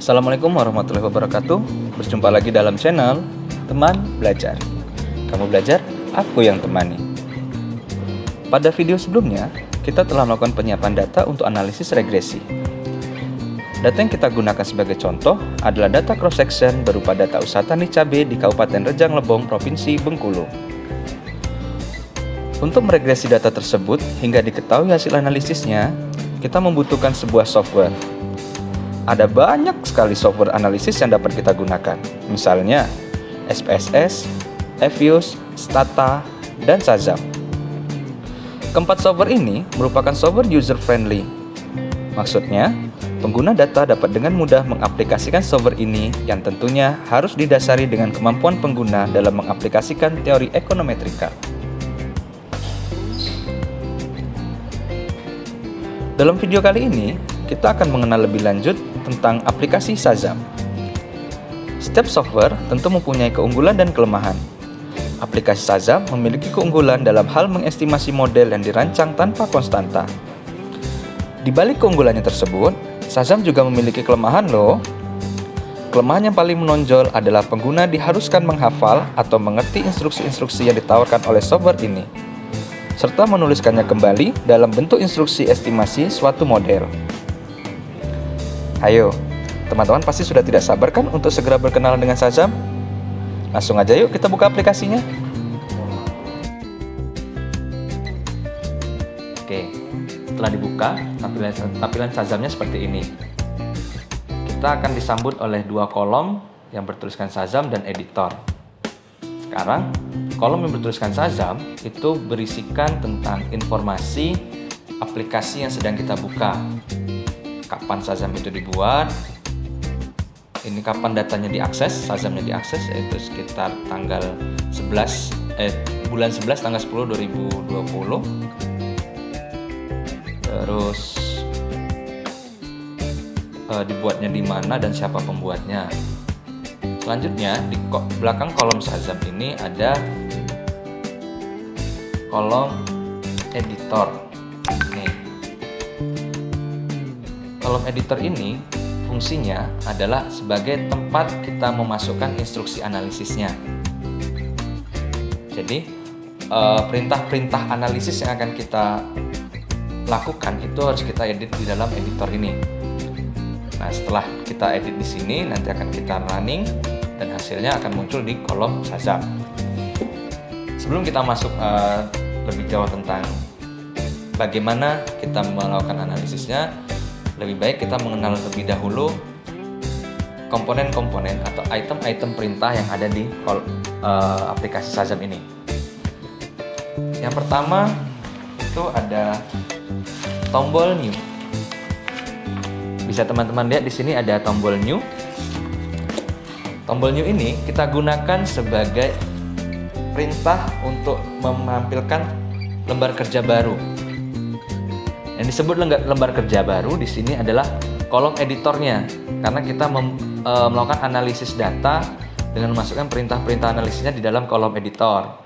Assalamualaikum warahmatullahi wabarakatuh. Berjumpa lagi dalam channel Teman Belajar. Kamu belajar, aku yang temani. Pada video sebelumnya, kita telah melakukan penyiapan data untuk analisis regresi. Data yang kita gunakan sebagai contoh adalah data cross-section berupa data usaha tani cabai di Kabupaten Rejang Lebong, Provinsi Bengkulu. Untuk meregresi data tersebut hingga diketahui hasil analisisnya, kita membutuhkan sebuah software. Ada banyak sekali software analisis yang dapat kita gunakan, misalnya SPSS, Evius, Stata, dan Shazam. Keempat software ini merupakan software user-friendly. Maksudnya, pengguna data dapat dengan mudah mengaplikasikan software ini yang tentunya harus didasari dengan kemampuan pengguna dalam mengaplikasikan teori ekonometrika. Dalam video kali ini, kita akan mengenal lebih lanjut tentang aplikasi Shazam. Setiap software tentu mempunyai keunggulan dan kelemahan. Aplikasi Shazam memiliki keunggulan dalam hal mengestimasi model yang dirancang tanpa konstanta. Di balik keunggulannya tersebut, Shazam juga memiliki kelemahan loh. Kelemahan yang paling menonjol adalah pengguna diharuskan menghafal atau mengerti instruksi-instruksi yang ditawarkan oleh software ini, serta menuliskannya kembali dalam bentuk instruksi estimasi suatu model. Ayo, teman-teman pasti sudah tidak sabar kan untuk segera berkenalan dengan Shazam? Langsung aja yuk kita buka aplikasinya. Oke, setelah dibuka, tampilan Shazamnya seperti ini. Kita akan disambut oleh dua kolom yang bertuliskan Shazam dan editor. Sekarang, kolom yang bertuliskan Shazam itu berisikan tentang informasi aplikasi yang sedang kita buka. Kapan Shazam itu dibuat, ini kapan datanya diakses, Shazamnya diakses, yaitu sekitar tanggal bulan 11 tanggal 10 2020. Terus dibuatnya di mana dan siapa pembuatnya. Selanjutnya di belakang kolom Shazam ini ada kolom editor. Kolom editor ini fungsinya adalah sebagai tempat kita memasukkan instruksi analisisnya. Jadi perintah-perintah analisis yang akan kita lakukan itu harus kita edit di dalam editor ini. Nah, setelah kita edit di sini, nanti akan kita running dan hasilnya akan muncul di kolom Shazam. Sebelum kita masuk lebih jauh tentang bagaimana kita melakukan analisisnya, lebih baik kita mengenal terlebih dahulu komponen-komponen atau item-item perintah yang ada di aplikasi Shazam ini. Yang pertama itu ada tombol new. Bisa teman-teman lihat di sini ada tombol new. Tombol new ini kita gunakan sebagai perintah untuk menampilkan lembar kerja baru. Yang disebut lembar kerja baru di sini adalah kolom editornya, karena kita melakukan analisis data dengan memasukkan perintah-perintah analisisnya di dalam kolom editor.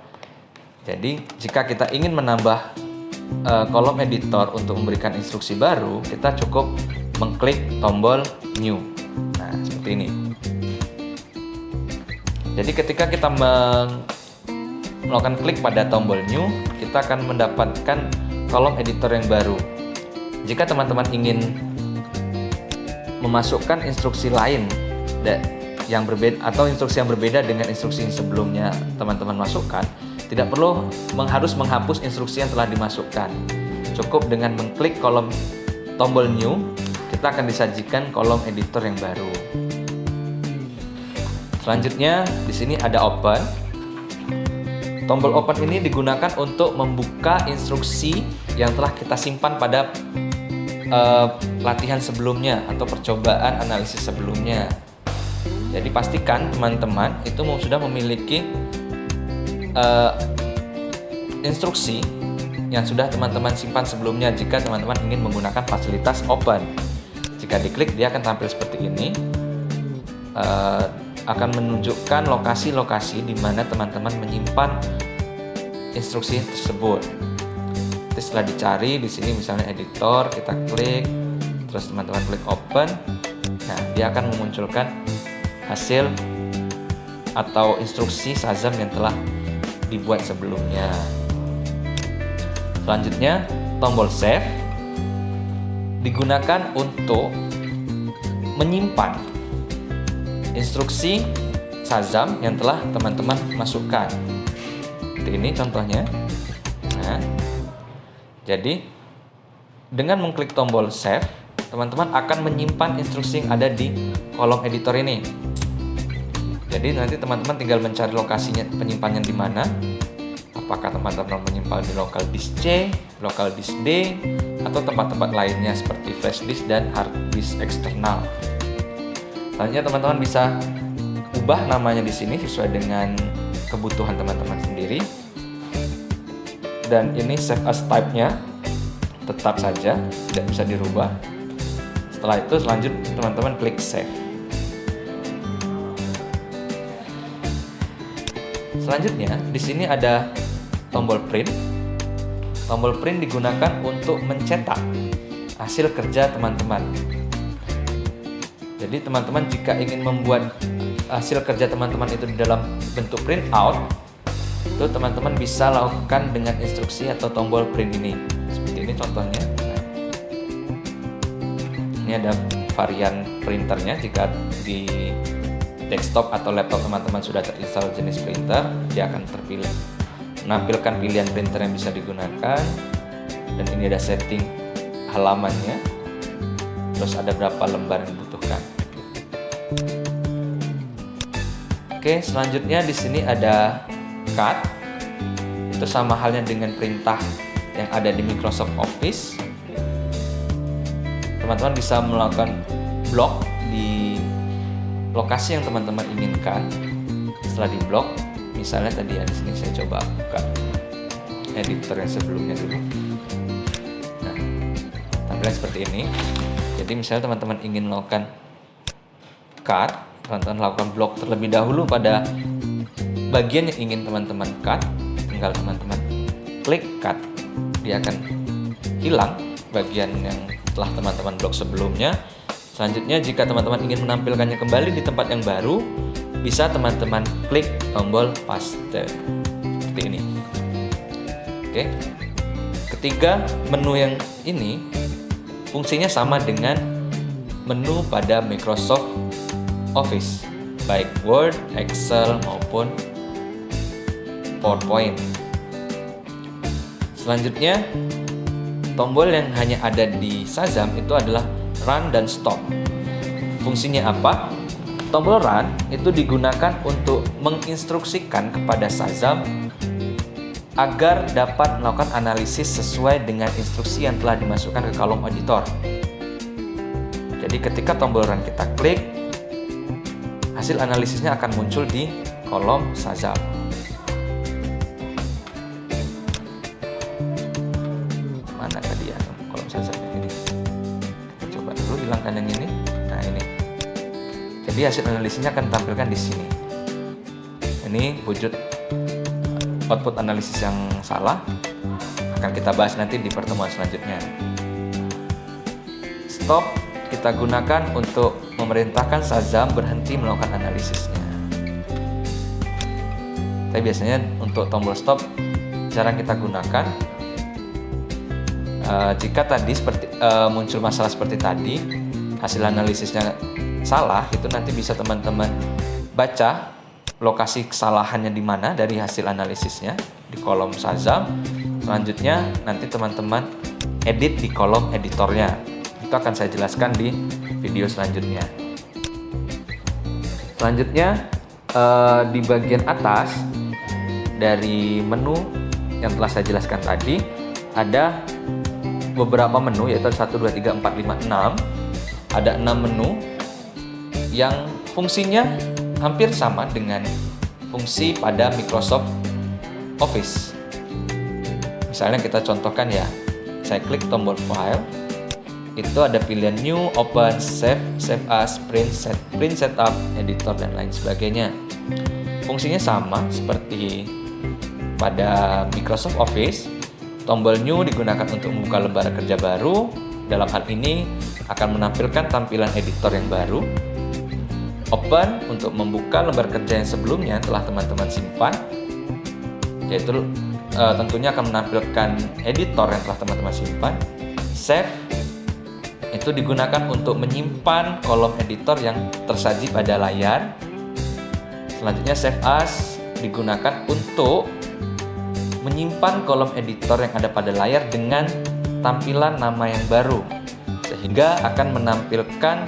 Jadi, jika kita ingin menambah kolom editor untuk memberikan instruksi baru, kita cukup mengklik tombol new. Nah, seperti ini. Jadi, ketika kita melakukan klik pada tombol new, kita akan mendapatkan kolom editor yang baru. Jika teman-teman ingin memasukkan instruksi lain yang berbeda atau instruksi yang berbeda dengan instruksi yang sebelumnya teman-teman masukkan, tidak perlu harus menghapus instruksi yang telah dimasukkan. Cukup dengan mengklik kolom tombol new, kita akan disajikan kolom editor yang baru. Selanjutnya di sini ada open. Tombol open ini digunakan untuk membuka instruksi yang telah kita simpan pada latihan sebelumnya atau percobaan analisis sebelumnya. Jadi pastikan teman-teman itu sudah memiliki instruksi yang sudah teman-teman simpan sebelumnya jika teman-teman ingin menggunakan fasilitas open. Jika diklik, dia akan tampil seperti ini. Akan menunjukkan lokasi-lokasi di mana teman-teman menyimpan instruksi tersebut. Setelah dicari di sini misalnya editor, kita klik, terus teman-teman klik open, Nah, dia akan memunculkan hasil atau instruksi Shazam yang telah dibuat sebelumnya. Selanjutnya, tombol save digunakan untuk menyimpan instruksi Shazam yang telah teman-teman masukkan. Seperti ini contohnya. Nah, jadi dengan mengklik tombol save, teman-teman akan menyimpan instruksi yang ada di kolom editor ini. Jadi nanti teman-teman tinggal mencari lokasinya, penyimpanannya di mana. Apakah teman-teman menyimpan di local disk C, local disk D, atau tempat-tempat lainnya seperti flash disk dan hard disk eksternal. Selanjutnya teman-teman bisa ubah namanya di sini sesuai dengan kebutuhan teman-teman sendiri. Dan ini save as type-nya tetap saja, tidak bisa dirubah. Setelah itu selanjutnya teman-teman klik save. Selanjutnya di sini ada tombol print. Tombol print digunakan untuk mencetak hasil kerja teman-teman. Jadi teman-teman jika ingin membuat hasil kerja teman-teman itu di dalam bentuk print out, itu teman-teman bisa lakukan dengan instruksi atau tombol print ini. Seperti ini contohnya. Nah, ini ada varian printernya. Jika di desktop atau laptop teman-teman sudah terinstall jenis printer, dia akan terpilih, menampilkan pilihan printer yang bisa digunakan. Dan ini ada setting halamannya, terus ada berapa lembar yang dibutuhkan. Oke, selanjutnya di sini ada cut. Itu sama halnya dengan perintah yang ada di Microsoft Office. Teman-teman bisa melakukan blok di lokasi yang teman-teman inginkan. Setelah di blok, misalnya tadi ya di sini saya coba buka editor yang sebelumnya dulu. Nah, tampilan seperti ini. Jadi misalnya teman-teman ingin melakukan cut, teman-teman lakukan blok terlebih dahulu pada bagian yang ingin teman-teman cut, tinggal teman-teman klik cut, dia akan hilang bagian yang telah teman-teman blok sebelumnya. Selanjutnya jika teman-teman ingin menampilkannya kembali di tempat yang baru, bisa teman-teman klik tombol paste seperti ini. Oke. Ketiga, menu yang ini fungsinya sama dengan menu pada Microsoft Office, baik Word, Excel maupun PowerPoint. Selanjutnya, tombol yang hanya ada di Shazam itu adalah Run dan Stop. Fungsinya apa? Tombol Run itu digunakan untuk menginstruksikan kepada Shazam agar dapat melakukan analisis sesuai dengan instruksi yang telah dimasukkan ke kolom editor. Jadi ketika tombol Run kita klik, hasil analisisnya akan muncul di kolom Shazam. Mana tadi ya kolom Shazam ini? Kita coba dulu hilangkan yang ini. Nah ini. Jadi hasil analisisnya akan ditampilkan di sini. Ini wujud output analisis yang salah. Akan kita bahas nanti di pertemuan selanjutnya. Stop kita gunakan untuk memerintahkan Shazam berhenti melakukan analisisnya. Tapi biasanya untuk tombol stop jarang kita gunakan. Jika tadi muncul masalah seperti tadi, hasil analisisnya salah, itu nanti bisa teman-teman baca lokasi kesalahannya di mana dari hasil analisisnya di kolom Shazam. Selanjutnya nanti teman-teman edit di kolom editornya. Itu akan saya jelaskan di video selanjutnya. Selanjutnya di bagian atas dari menu yang telah saya jelaskan tadi ada beberapa menu, yaitu 1, 2, 3, 4, 5, 6. Ada 6 menu yang fungsinya hampir sama dengan fungsi pada Microsoft Office. Misalnya kita contohkan ya, saya klik tombol file, itu ada pilihan new, open, save, save as, print, setup, editor, dan lain sebagainya. Fungsinya sama seperti pada Microsoft Office. Tombol new digunakan untuk membuka lembar kerja baru, dalam hal ini akan menampilkan tampilan editor yang baru. Open untuk membuka lembar kerja yang sebelumnya telah teman-teman simpan, yaitu tentunya akan menampilkan editor yang telah teman-teman simpan. Save itu digunakan untuk menyimpan kolom editor yang tersaji pada layar. Selanjutnya Save As digunakan untuk menyimpan kolom editor yang ada pada layar dengan tampilan nama yang baru, sehingga akan menampilkan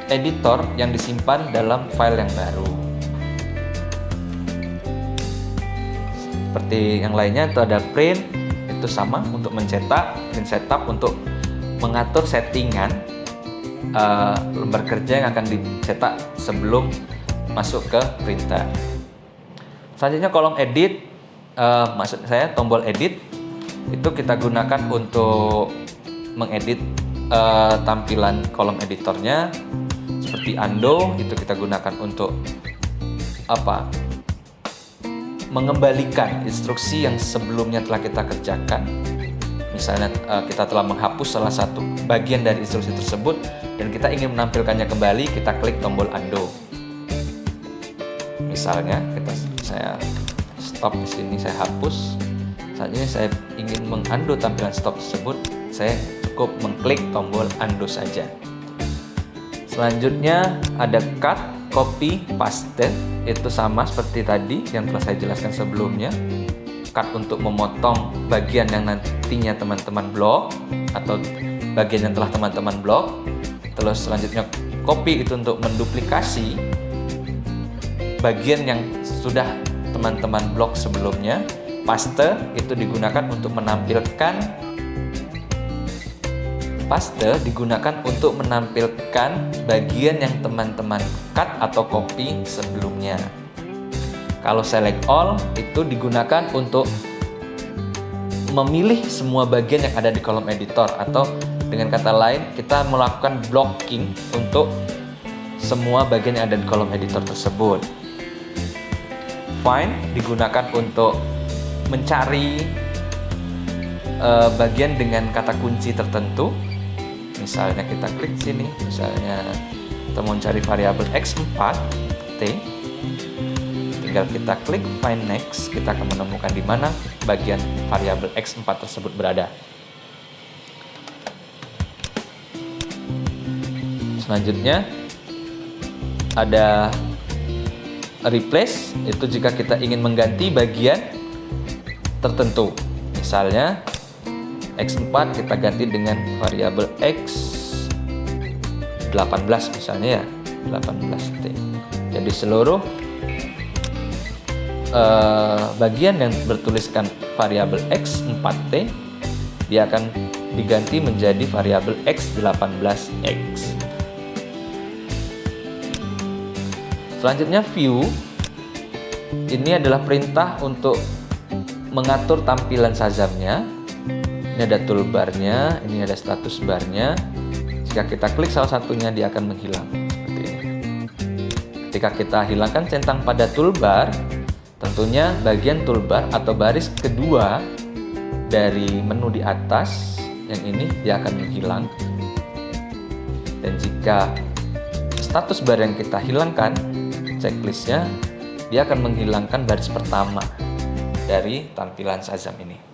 editor yang disimpan dalam file yang baru. Seperti yang lainnya itu ada print, itu sama untuk mencetak, print setup untuk mengatur settingan lembar kerja yang akan dicetak sebelum masuk ke printer. Selanjutnya kolom edit, maksud saya tombol edit itu kita gunakan untuk mengedit tampilan kolom editornya. Seperti undo itu kita gunakan untuk mengembalikan instruksi yang sebelumnya telah kita kerjakan. Misalnya kita telah menghapus salah satu bagian dari instruksi tersebut dan kita ingin menampilkannya kembali, kita klik tombol undo. Misalnya saya stop di sini, saya hapus. Saat ini saya ingin mengundo tampilan stop tersebut, saya cukup mengklik tombol undo saja. Selanjutnya ada cut, copy, paste. Itu sama seperti tadi yang telah saya jelaskan sebelumnya. Cut untuk memotong bagian yang nantinya teman-teman blok atau bagian yang telah teman-teman blok. Terus selanjutnya copy itu untuk menduplikasi bagian yang sudah teman-teman blok sebelumnya. Paste itu digunakan untuk menampilkan bagian yang teman-teman cut atau copy sebelumnya. Kalau select all itu digunakan untuk memilih semua bagian yang ada di kolom editor, atau dengan kata lain kita melakukan blocking untuk semua bagian yang ada di kolom editor tersebut. Find digunakan untuk mencari bagian dengan kata kunci tertentu. Misalnya kita klik sini, misalnya kita mau cari variabel x4t, tinggal kita klik find next, kita akan menemukan di mana bagian variabel x4 tersebut berada. Selanjutnya ada replace, itu jika kita ingin mengganti bagian tertentu. Misalnya x4 kita ganti dengan variabel x18 misalnya ya, 18t. Jadi seluruh bagian yang bertuliskan variabel x4t dia akan diganti menjadi variabel x18x. Selanjutnya view, ini adalah perintah untuk mengatur tampilan Shazam-nya. Ini ada toolbar-nya, ini ada status bar-nya. Jika kita klik salah satunya, dia akan menghilang seperti ini. Ketika kita hilangkan centang pada toolbar, tentunya bagian toolbar atau baris kedua dari menu di atas yang ini dia akan menghilang. Dan jika status bar yang kita hilangkan, checklistnya, dia akan menghilangkan baris pertama dari tampilan Shazam ini.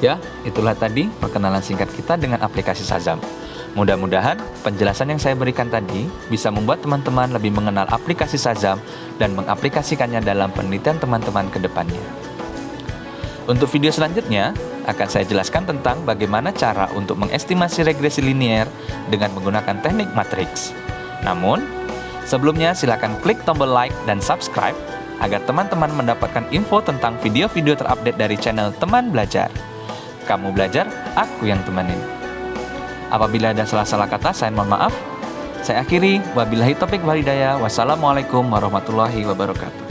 Ya, itulah tadi perkenalan singkat kita dengan aplikasi Shazam. Mudah-mudahan penjelasan yang saya berikan tadi bisa membuat teman-teman lebih mengenal aplikasi Shazam dan mengaplikasikannya dalam penelitian teman-teman ke depannya. Untuk video selanjutnya, akan saya jelaskan tentang bagaimana cara untuk mengestimasi regresi linier dengan menggunakan teknik matriks. Namun, sebelumnya silakan klik tombol like dan subscribe agar teman-teman mendapatkan info tentang video-video terupdate dari channel Teman Belajar. Kamu belajar, aku yang temanin. Apabila ada salah-salah kata, saya mohon maaf. Saya akhiri, wabillahi taufiq wal hidayah. Wassalamualaikum warahmatullahi wabarakatuh.